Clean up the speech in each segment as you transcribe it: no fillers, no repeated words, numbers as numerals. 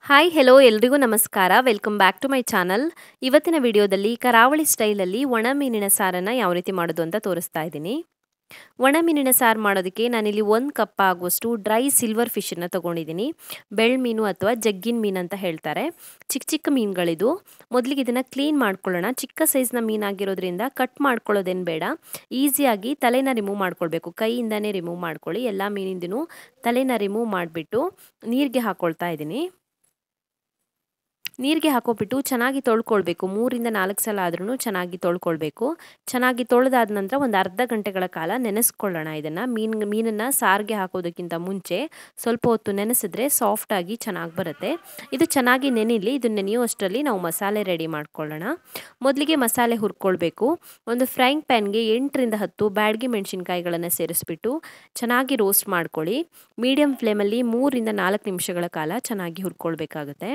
Hi hello ಎಲ್ರಿಗೂ ನಮಸ್ಕಾರ. Welcome back to my channel. ಇವತ್ತಿನ ವಿಡಿಯೋದಲ್ಲಿ ಕರಾವಳಿ ಸ್ಟೈಲಲ್ಲಿ ಒಣ ಮೀನಿನ ಸಾರನ್ನು ಯಾವ ರೀತಿ ಮಾಡೋದು ಅಂತ ತೋರಿಸ್ತಾ ಇದ್ದೀನಿ. ಒಣ ಮೀನಿನ ಸಾರು ಮಾಡೋದಕ್ಕೆ ನಾನಿಲ್ಲಿ 1 ಕಪ್ ಆಗುವಷ್ಟು ಡ್ರೈ ಸಿಲ್ವರ್ ಫಿಶನ್ನು ತೊಗೊಂಡಿದ್ದೀನಿ. ಬೆಳ್ಮೀನು ಅಥವಾ ಜಗ್ಗಿನ ಮೀನು ಅಂತ ಹೇಳ್ತಾರೆ. ಚಿಕ್ಕ ಚಿಕ್ಕ ಮೀನುಗಳಿದು. ಮೊದಲಿಗೆ ಇದನ್ನು ಕ್ಲೀನ್ ಮಾಡ್ಕೊಳ್ಳೋಣ. ಚಿಕ್ಕ ಸೈಜ್ನ ಮೀನಾಗಿರೋದ್ರಿಂದ ಕಟ್ ಮಾಡ್ಕೊಳ್ಳೋದೇನು ಬೇಡ. ಈಸಿಯಾಗಿ ತಲೆನ ರಿಮೂವ್ ಮಾಡ್ಕೊಳ್ಬೇಕು. ಕೈಯಿಂದನೇ ರಿಮೂವ್ ಮಾಡ್ಕೊಳ್ಳಿ. ಎಲ್ಲ ಮೀನಿಂದೂ ತಲೆನ ರಿಮೂವ್ ಮಾಡಿಬಿಟ್ಟು ನೀರಿಗೆ ಹಾಕ್ಕೊಳ್ತಾ ಇದ್ದೀನಿ. ನೀರಿಗೆ ಹಾಕೋಬಿಟ್ಟು ಚೆನ್ನಾಗಿ ತೊಳ್ಕೊಳ್ಬೇಕು. 3 ರಿಂದ 4 ಸಲ ಆದ್ರೂ ಚೆನ್ನಾಗಿ ತೊಳ್ಕೊಳ್ಬೇಕು. ಚೆನ್ನಾಗಿ ತೊಳೆದಾದ ನಂತರ ಒಂದು ಅರ್ಧ ಗಂಟೆಗಳ ಕಾಲ ನೆನೆಸ್ಕೊಳ್ಳೋಣ. ಇದನ್ನು ಮೀನನ್ನು ಸಾರಿಗೆ ಹಾಕೋದಕ್ಕಿಂತ ಮುಂಚೆ ಸ್ವಲ್ಪ ಹೊತ್ತು ನೆನೆಸಿದ್ರೆ ಸಾಫ್ಟಾಗಿ ಚೆನ್ನಾಗಿ ಬರುತ್ತೆ. ಇದು ಚೆನ್ನಾಗಿ ನೆನೆಯಲಿ. ಇದು ನೆನೆಯುವಷ್ಟರಲ್ಲಿ ನಾವು ಮಸಾಲೆ ರೆಡಿ ಮಾಡ್ಕೊಳ್ಳೋಣ. ಮೊದಲಿಗೆ ಮಸಾಲೆ ಹುರ್ಕೊಳ್ಬೇಕು. ಒಂದು ಫ್ರೈಂಗ್ ಪ್ಯಾನ್ಗೆ 8 ರಿಂದ 10 ಬ್ಯಾಡಗಿ ಮೆಣಸಿನಕಾಯಿಗಳನ್ನು ಸೇರಿಸ್ಬಿಟ್ಟು ಚೆನ್ನಾಗಿ ರೋಸ್ಟ್ ಮಾಡ್ಕೊಳ್ಳಿ. ಮೀಡಿಯಂ ಫ್ಲೇಮಲ್ಲಿ 3 ರಿಂದ 4 ನಿಮಿಷಗಳ ಕಾಲ ಚೆನ್ನಾಗಿ ಹುರ್ಕೊಳ್ಬೇಕಾಗುತ್ತೆ.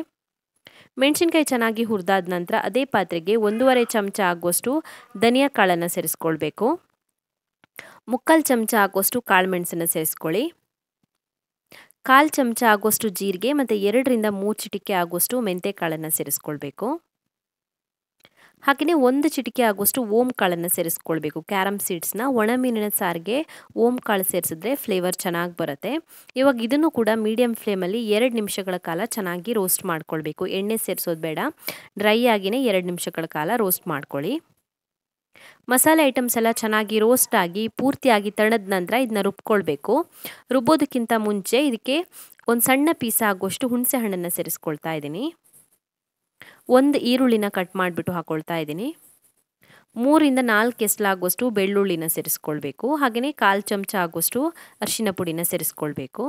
ಮೆಣಸಿನಕಾಯಿ ಚೆನ್ನಾಗಿ ಹುರಿದಾದ ನಂತರ ಅದೇ ಪಾತ್ರೆಗೆ 1.5 ಚಮಚ ಆಗುವಷ್ಟು ಧನಿಯಾ ಕಾಳನ್ನು ಸೇರಿಸ್ಕೊಳ್ಬೇಕು. 3/4 ಚಮಚ ಆಗುವಷ್ಟು ಕಾಳು ಮೆಣಸನ್ನು ಸೇರಿಸ್ಕೊಳ್ಳಿ. 1/4 ಚಮಚ ಆಗುವಷ್ಟು ಜೀರಿಗೆ ಮತ್ತು 2 ರಿಂದ 3 ಚಿಟಿಕೆ ಆಗುವಷ್ಟು ಮೆಂತೆ ಕಾಳನ್ನು ಸೇರಿಸ್ಕೊಳ್ಬೇಕು. ಹಾಗೆಯೇ 1 ಚಿಟಿಕೆ ಆಗುವಷ್ಟು ಓಂ ಕಾಳನ್ನು ಸೇರಿಸ್ಕೊಳ್ಬೇಕು. ಕ್ಯಾರಮ್ ಸೀಡ್ಸ್ನ. ಒಣ ಮೀನಿನ ಸಾರಿಗೆ ಓಂ ಕಾಳು ಸೇರಿಸಿದ್ರೆ ಫ್ಲೇವರ್ ಚೆನ್ನಾಗಿ ಬರುತ್ತೆ. ಇವಾಗ ಇದನ್ನು ಕೂಡ ಮೀಡಿಯಂ ಫ್ಲೇಮಲ್ಲಿ 2 ನಿಮಿಷಗಳ ಕಾಲ ಚೆನ್ನಾಗಿ ರೋಸ್ಟ್ ಮಾಡ್ಕೊಳ್ಬೇಕು. ಎಣ್ಣೆ ಸೇರಿಸೋದು ಬೇಡ. ಡ್ರೈ ಆಗಿಯೇ 2 ನಿಮಿಷಗಳ ಕಾಲ ರೋಸ್ಟ್ ಮಾಡ್ಕೊಳ್ಳಿ. ಮಸಾಲೆ ಐಟಮ್ಸ್ ಎಲ್ಲ ಚೆನ್ನಾಗಿ ರೋಸ್ಟ್ ಆಗಿ ಪೂರ್ತಿಯಾಗಿ ತಣದ ನಂತರ ಇದನ್ನ ರುಬ್ಕೊಳ್ಬೇಕು. ರುಬ್ಬೋದಕ್ಕಿಂತ ಮುಂಚೆ ಇದಕ್ಕೆ ಒಂದು ಸಣ್ಣ ಪೀಸ್ ಆಗುವಷ್ಟು ಹುಣಸೆ ಹಣ್ಣನ್ನು ಸೇರಿಸ್ಕೊಳ್ತಾ ಇದ್ದೀನಿ. 1 ಈರುಳ್ಳಿನ ಕಟ್ ಮಾಡಿಬಿಟ್ಟು ಹಾಕೊಳ್ತಾ ಇದ್ದೀನಿ. 3 ರಿಂದ 4 ಎಸಲಾಗುವಷ್ಟು ಬೆಳ್ಳುಳ್ಳಿನ ಸೇರಿಸ್ಕೊಳ್ಬೇಕು. ಹಾಗೆಯೇ 1/4 ಚಮಚ ಆಗುವಷ್ಟು ಅರಿಶಿನ ಪುಡಿನ ಸೇರಿಸ್ಕೊಳ್ಬೇಕು.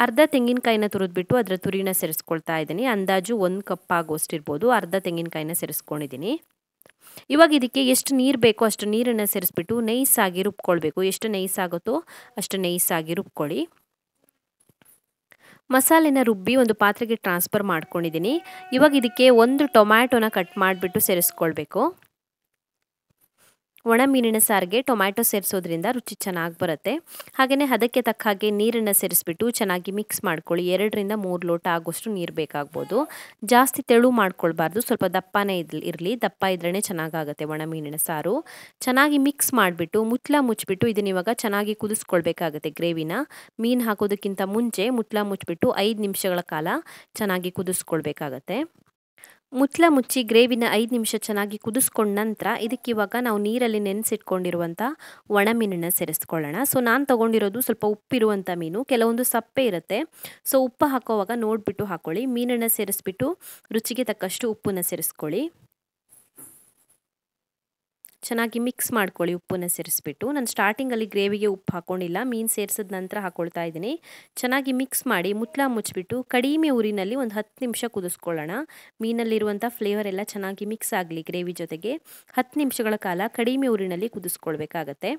ಅರ್ಧ ತೆಂಗಿನಕಾಯಿನ ತುರಿದ್ಬಿಟ್ಟು ಅದರ ತುರಿನ ಸೇರಿಸ್ಕೊಳ್ತಾ ಇದ್ದೀನಿ. ಅಂದಾಜು 1 ಕಪ್ ಆಗುವಷ್ಟು ಇರ್ಬೋದು. ಅರ್ಧ ತೆಂಗಿನಕಾಯಿನ ಸೇರಿಸ್ಕೊಂಡಿದ್ದೀನಿ. ಇವಾಗ ಇದಕ್ಕೆ ಎಷ್ಟು ನೀರು ಬೇಕೋ ಅಷ್ಟು ನೀರನ್ನು ಸೇರಿಸ್ಬಿಟ್ಟು ನೈಸಾಗಿ ರುಬ್ಕೊಳ್ಬೇಕು. ಎಷ್ಟು ನೈಸ್ ಆಗುತ್ತೋ ಅಷ್ಟು ನೈಸಾಗಿ ರುಬ್ಕೊಳ್ಳಿ. ಮಸಾಲೆನ ರುಬ್ಬಿ ಒಂದು ಪಾತ್ರೆಗೆ ಟ್ರಾನ್ಸ್ಫರ್ ಮಾಡ್ಕೊಂಡಿದ್ದೀನಿ. ಇವಾಗ ಇದಕ್ಕೆ 1 ಟೊಮ್ಯಾಟೊನ ಕಟ್ ಮಾಡಿಬಿಟ್ಟು ಸೇರಿಸ್ಕೊಳ್ಬೇಕು. ಒಣ ಮೀನಿನ ಸಾರಿಗೆ ಟೊಮ್ಯಾಟೊ ಸೇರಿಸೋದ್ರಿಂದ ರುಚಿ ಚೆನ್ನಾಗಿ ಬರುತ್ತೆ. ಹಾಗೆಯೇ ಅದಕ್ಕೆ ತಕ್ಕ ಹಾಗೆ ನೀರನ್ನು ಸೇರಿಸ್ಬಿಟ್ಟು ಚೆನ್ನಾಗಿ ಮಿಕ್ಸ್ ಮಾಡ್ಕೊಳ್ಳಿ. 2 ರಿಂದ 3 ಲೋಟ ಆಗೋಷ್ಟು ನೀರು ಬೇಕಾಗ್ಬೋದು. ಜಾಸ್ತಿ ತೆಳು ಮಾಡ್ಕೊಳ್ಬಾರ್ದು. ಸ್ವಲ್ಪ ದಪ್ಪನೇ ಇರಲಿ. ದಪ್ಪ ಇದ್ರೇ ಚೆನ್ನಾಗಾಗುತ್ತೆ ಒಣ ಮೀನಿನ ಸಾರು. ಚೆನ್ನಾಗಿ ಮಿಕ್ಸ್ ಮಾಡಿಬಿಟ್ಟು ಮುಚ್ಚಬಿಟ್ಟು ಇದನ್ನ ಇವಾಗ ಚೆನ್ನಾಗಿ ಕುದಿಸ್ಕೊಳ್ಬೇಕಾಗುತ್ತೆ. ಗ್ರೇವಿನ ಮೀನು ಹಾಕೋದಕ್ಕಿಂತ ಮುಂಚೆ ಮುಚ್ಚಿಬಿಟ್ಟು 5 ನಿಮಿಷಗಳ ಕಾಲ ಚೆನ್ನಾಗಿ ಕುದಿಸ್ಕೊಳ್ಬೇಕಾಗತ್ತೆ. ಮುಚ್ಚಿ ಗ್ರೇವಿನ 5 ನಿಮಿಷ ಚೆನ್ನಾಗಿ ಕುದಿಸ್ಕೊಂಡ ನಂತರ ಇದಕ್ಕೆ ಇವಾಗ ನಾವು ನೀರಲ್ಲಿ ನೆನೆಸಿಟ್ಕೊಂಡಿರುವಂಥ ಒಣ ಮೀನನ್ನು ಸೇರಿಸ್ಕೊಳ್ಳೋಣ. ಸೊ ನಾನು ತೊಗೊಂಡಿರೋದು ಸ್ವಲ್ಪ ಉಪ್ಪಿರುವಂಥ ಮೀನು. ಕೆಲವೊಂದು ಸಪ್ಪೆ ಇರುತ್ತೆ. ಸೊ ಉಪ್ಪು ಹಾಕೋವಾಗ ನೋಡಿಬಿಟ್ಟು ಹಾಕ್ಕೊಳ್ಳಿ. ಮೀನನ್ನು ಸೇರಿಸ್ಬಿಟ್ಟು ರುಚಿಗೆ ತಕ್ಕಷ್ಟು ಉಪ್ಪನ್ನು ಸೇರಿಸ್ಕೊಳ್ಳಿ. ಚೆನ್ನಾಗಿ ಮಿಕ್ಸ್ ಮಾಡ್ಕೊಳ್ಳಿ. ಉಪ್ಪನ್ನು ಸೇರಿಸ್ಬಿಟ್ಟು ನಾನು ಸ್ಟಾರ್ಟಿಂಗಲ್ಲಿ ಗ್ರೇವಿಗೆ ಉಪ್ಪು ಹಾಕ್ಕೊಂಡಿಲ್ಲ. ಮೀನು ಸೇರಿಸಿದ ನಂತರ ಹಾಕ್ಕೊಳ್ತಾ ಇದ್ದೀನಿ. ಚೆನ್ನಾಗಿ ಮಿಕ್ಸ್ ಮಾಡಿ ಮುಚ್ಚಿಬಿಟ್ಟು ಕಡಿಮೆ ಉರಿನಲ್ಲಿ ಒಂದು 10 ನಿಮಿಷ ಕುದಿಸ್ಕೊಳ್ಳೋಣ. ಮೀನಲ್ಲಿರುವಂಥ ಫ್ಲೇವರ್ ಎಲ್ಲ ಚೆನ್ನಾಗಿ ಮಿಕ್ಸ್ ಆಗಲಿ ಗ್ರೇವಿ ಜೊತೆಗೆ. 10 ನಿಮಿಷಗಳ ಕಾಲ ಕಡಿಮೆ ಉರಿನಲ್ಲಿ ಕುದಿಸ್ಕೊಳ್ಬೇಕಾಗತ್ತೆ.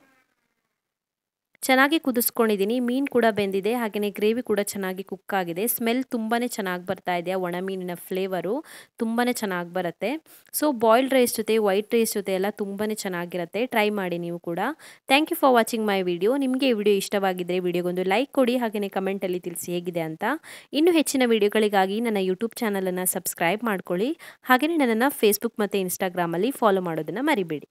ಚೆನ್ನಾಗಿ ಕುದಿಸ್ಕೊಂಡಿದ್ದೀನಿ. ಮೀನು ಕೂಡ ಬೆಂದಿದೆ. ಹಾಗೆಯೇ ಗ್ರೇವಿ ಕೂಡ ಚೆನ್ನಾಗಿ ಕುಕ್ ಆಗಿದೆ. ಸ್ಮೆಲ್ ತುಂಬಾ ಚೆನ್ನಾಗಿ ಬರ್ತಾ ಇದೆ. ಒಣ ಮೀನಿನ ಫ್ಲೇವರು ತುಂಬಾ ಚೆನ್ನಾಗಿ ಬರುತ್ತೆ. ಸೊ ಬಾಯ್ಲ್ಡ್ ರೈಸ್ ಜೊತೆ ವೈಟ್ ರೈಸ್ ಜೊತೆ ಎಲ್ಲ ತುಂಬಾ ಚೆನ್ನಾಗಿರುತ್ತೆ. ಟ್ರೈ ಮಾಡಿ ನೀವು ಕೂಡ. Thank you for watching my video. ನಿಮಗೆ ಈ ವಿಡಿಯೋ ಇಷ್ಟವಾಗಿದ್ದರೆ ವಿಡಿಯೋಗೊಂದು ಲೈಕ್ ಕೊಡಿ. ಹಾಗೆಯೇ ಕಮೆಂಟಲ್ಲಿ ತಿಳಿಸಿ ಹೇಗಿದೆ ಅಂತ. ಇನ್ನೂ ಹೆಚ್ಚಿನ ವಿಡಿಯೋಗಳಿಗಾಗಿ ನನ್ನ ಯೂಟ್ಯೂಬ್ ಚಾನಲನ್ನು ಸಬ್ಸ್ಕ್ರೈಬ್ ಮಾಡ್ಕೊಳ್ಳಿ. ಹಾಗೆಯೇ ನನ್ನನ್ನು ಫೇಸ್ಬುಕ್ ಮತ್ತು ಇನ್ಸ್ಟಾಗ್ರಾಮಲ್ಲಿ ಫಾಲೋ ಮಾಡೋದನ್ನು ಮರಿಬೇಡಿ.